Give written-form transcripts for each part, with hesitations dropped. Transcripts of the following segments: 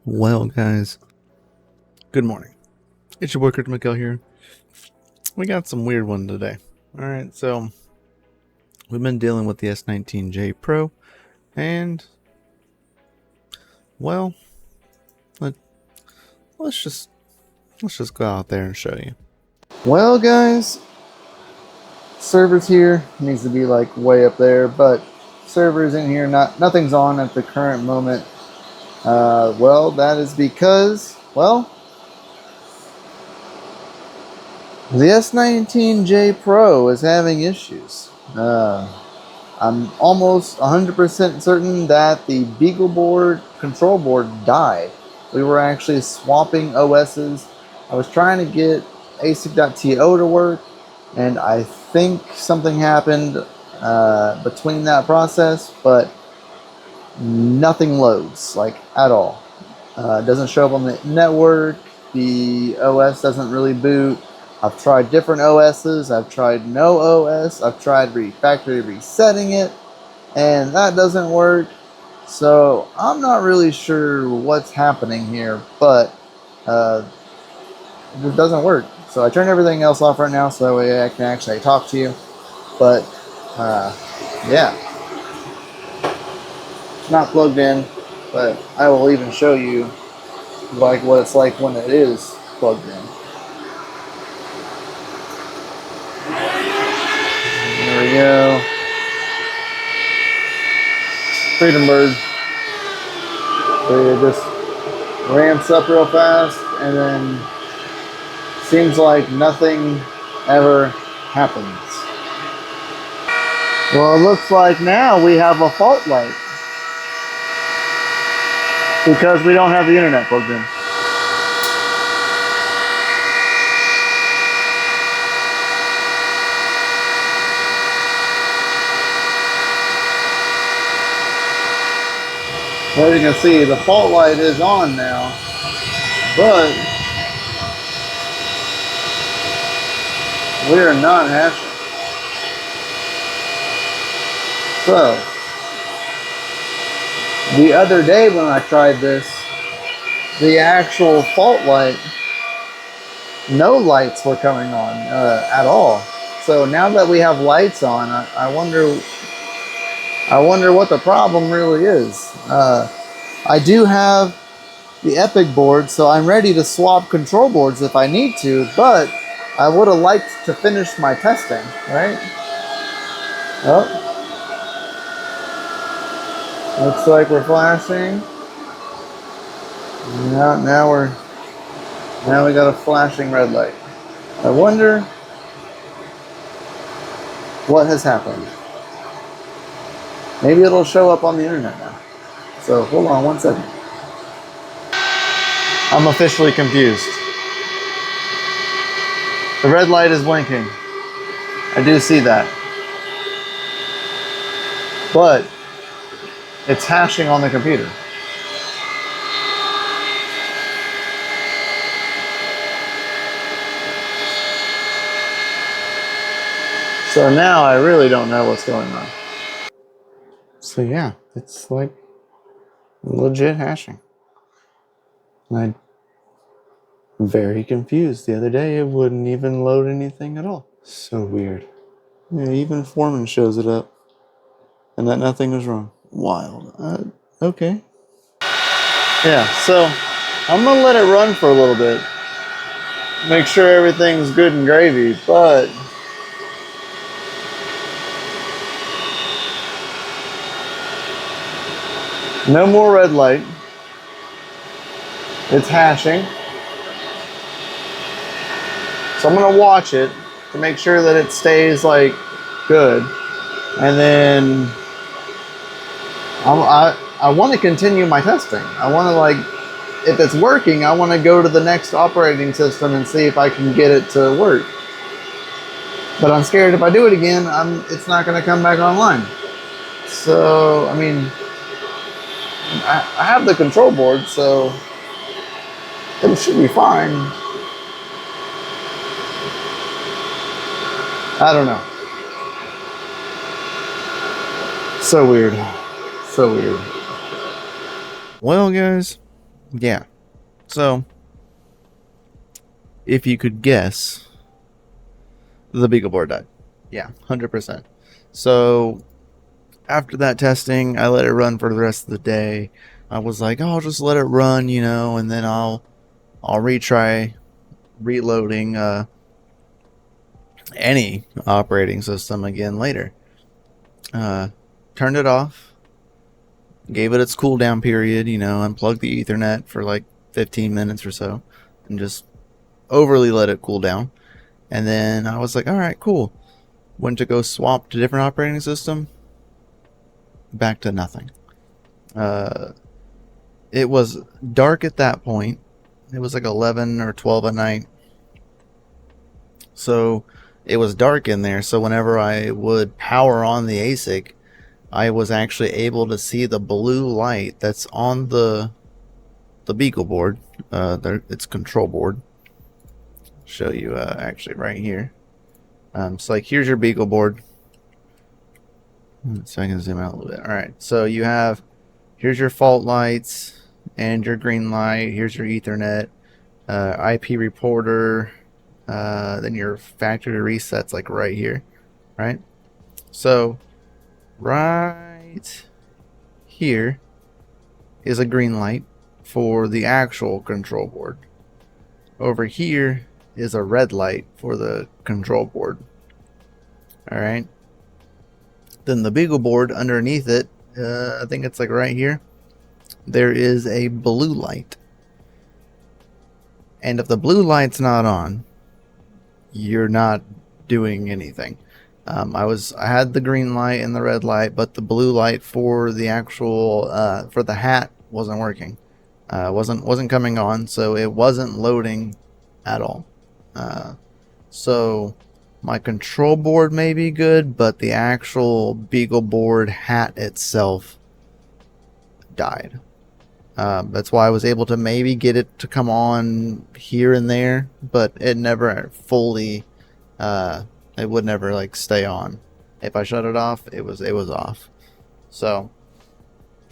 Well, guys, good morning. It's your boy CryptoMykel here. We got some weird one today. Alright, so we've been dealing with the S19J Pro, and well, let's just go out there and show you. Well, guys, servers here needs to be like way up there, but servers in here, nothing's on at the current moment. Well, that is because, well, the S19J Pro is having issues. I'm almost 100% certain that the BeagleBoard control board died. We were actually swapping OSs. I was trying to get ASIC.to to work, and I think something happened between that process, but nothing loads, like, at all. It doesn't show up on the network. The OS doesn't really boot. I've tried different OSs. I've tried no OS. I've tried factory resetting it, and that doesn't work. So I'm not really sure what's happening here, but it doesn't work. So I turned everything else off right now, so that way I can actually talk to you. But yeah, it's not plugged in, but I will even show you like what it's like when it is plugged in. There we go. Freedom Bird. It just ramps up real fast, and then seems like nothing ever happens. Well, it looks like now we have a fault light because we don't have the internet plugged in. As you can see, the fault light is on now, but we are not hashing. So, the other day when I tried this, the actual fault light, no lights were coming on at all. So now that we have lights on, I wonder what the problem really is. I do have the ePIC board, so I'm ready to swap control boards if I need to, but I would have liked to finish my testing, right? Oh. Looks like we're flashing. Now we got a flashing red light. I wonder what has happened. Maybe it'll show up on the internet now. So hold on one second. I'm officially confused. The red light is blinking. I do see that. But it's hashing on the computer. So now I really don't know what's going on. So yeah, it's like legit hashing. I'm very confused. The other day it wouldn't even load anything at all. So weird. Yeah, even Foreman shows it up. And that nothing was wrong. Wild. Okay. Yeah, so I'm gonna let it run for a little bit. Make sure everything's good and gravy, but no more red light. It's hashing. So I'm gonna watch it to make sure that it stays like good. And then I want to continue my testing. I want to, like, if it's working, I want to go to the next operating system and see if I can get it to work. But I'm scared if I do it again, it's not going to come back online. So, I mean, I have the control board, so it should be fine. I don't know. So weird. So weird. Well, guys, Yeah. So, if you could guess, the BeagleBoard died. Yeah, 100%. So, after that testing, I let it run for the rest of the day. I was like, oh, I'll just let it run, you know, and then I'll retry reloading any operating system again later. Turned it off, gave it its cooldown period, you know, unplugged the Ethernet for like 15 minutes or so, and just overly let it cool down. And then I was like, all right, cool. Went to go swap to different operating system. Back to nothing. It was dark at that point. It was like 11 or 12 at night. So it was dark in there. So whenever I would power on the ASIC, I was actually able to see the blue light that's on the BeagleBoard. It's control board. Show you actually right here. So like here's your BeagleBoard. So I can zoom out a little bit. All right. So you have here's your fault lights and your green light. Here's your Ethernet, IP reporter. Then your factory resets like right here, right? So right here is a green light for the actual control board. Over here is a red light for the control board. All right. Then the BeagleBoard underneath it, I think it's like right here, there is a blue light. And if the blue light's not on, you're not doing anything. I had the green light and the red light, but the blue light for the actual for the hat wasn't working. Wasn't coming on, so it wasn't loading at all. So my control board may be good, but the actual BeagleBoard hat itself died. That's why I was able to maybe get it to come on here and there, but it never fully, it would never like stay on. If I shut it off, it was off. So,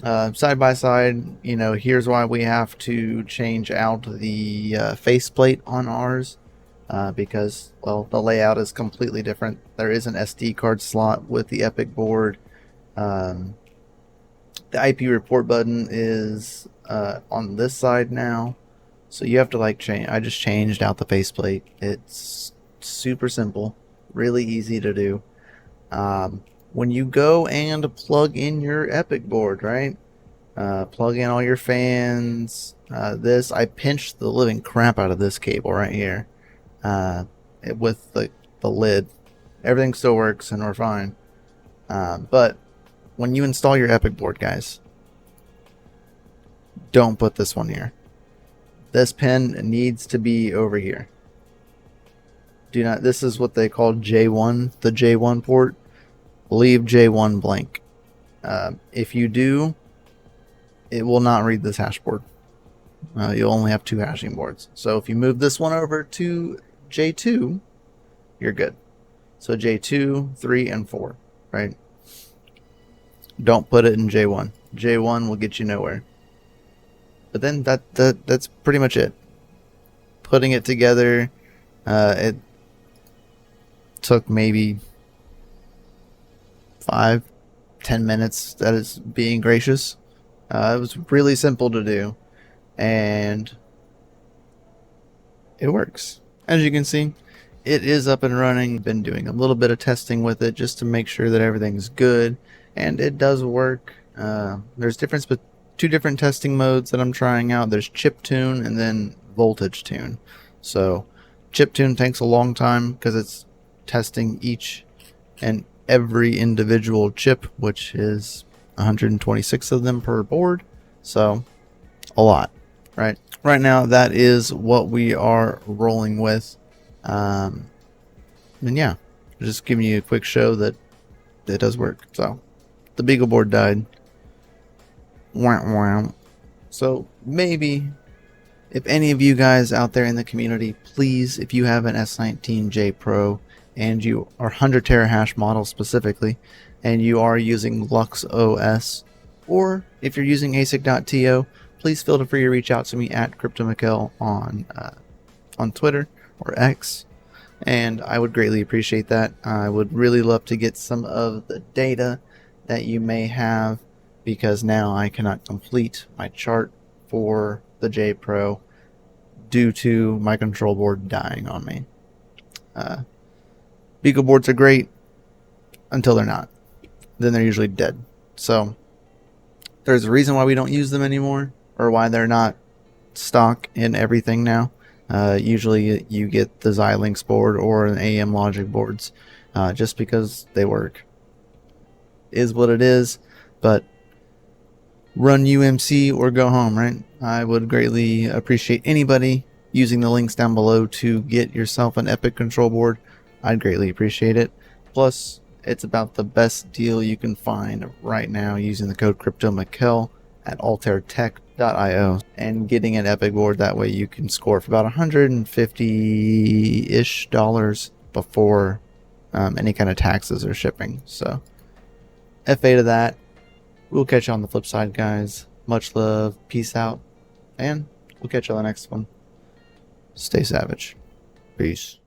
side by side, you know, here's why we have to change out the faceplate on ours, because, well, the layout is completely different. There is an SD card slot with the ePIC board. The IP report button is on this side now, so you have to like change. I just changed out the faceplate. It's super simple, really easy to do. When you go and plug in your ePIC board, right? Plug in all your fans. I pinched the living crap out of this cable right here with the lid. Everything still works and we're fine. But when you install your ePIC board, guys, don't put this one here. This pin needs to be over here. Do not. This is what they call J1, the J1 port. Leave J1 blank. If you do, it will not read this hash board. You'll only have two hashing boards. So if you move this one over to J2, you're good. So J2, 3, and 4, right? Don't put it in J1. J1 will get you nowhere. But then that's pretty much it. Putting it together, it took maybe 5-10 minutes. That is being gracious. It was really simple to do, and it works. As you can see, it is up and running. Been doing a little bit of testing with it just to make sure that everything's good, and it does work. There's two different testing modes that I'm trying out. There's chip tune and then voltage tune. So chip tune takes a long time because it's testing each and every individual chip, which is 126 of them per board. So a lot, right? Right now, that is what we are rolling with. And yeah, just giving you a quick show that it does work. So the BeagleBoard died. Wow. So maybe if any of you guys out there in the community, please, if you have an S19J Pro and you are 100 terahash model specifically, and you are using LuxOS, or if you're using ASIC.to, please feel free to reach out to me at CryptoMykel on Twitter or X, and I would greatly appreciate that. I would really love to get some of the data that you may have, because now I cannot complete my chart for the J Pro due to my control board dying on me. BeagleBoards are great until they're not. Then they're usually dead. So there's a reason why we don't use them anymore, or why they're not stock in everything now. Usually you get the Xilinx board or an AM Logic boards, just because they work. Is what it is, but run UMC or go home, right? I would greatly appreciate anybody using the links down below to get yourself an ePIC control board. I'd greatly appreciate it. Plus, it's about the best deal you can find right now using the code CryptoMykel at altairtech.io and getting an ePIC board. That way you can score for about $150-ish before any kind of taxes or shipping. So FA to that. We'll catch you on the flip side, guys. Much love, peace out, and we'll catch you on the next one. Stay savage. Peace.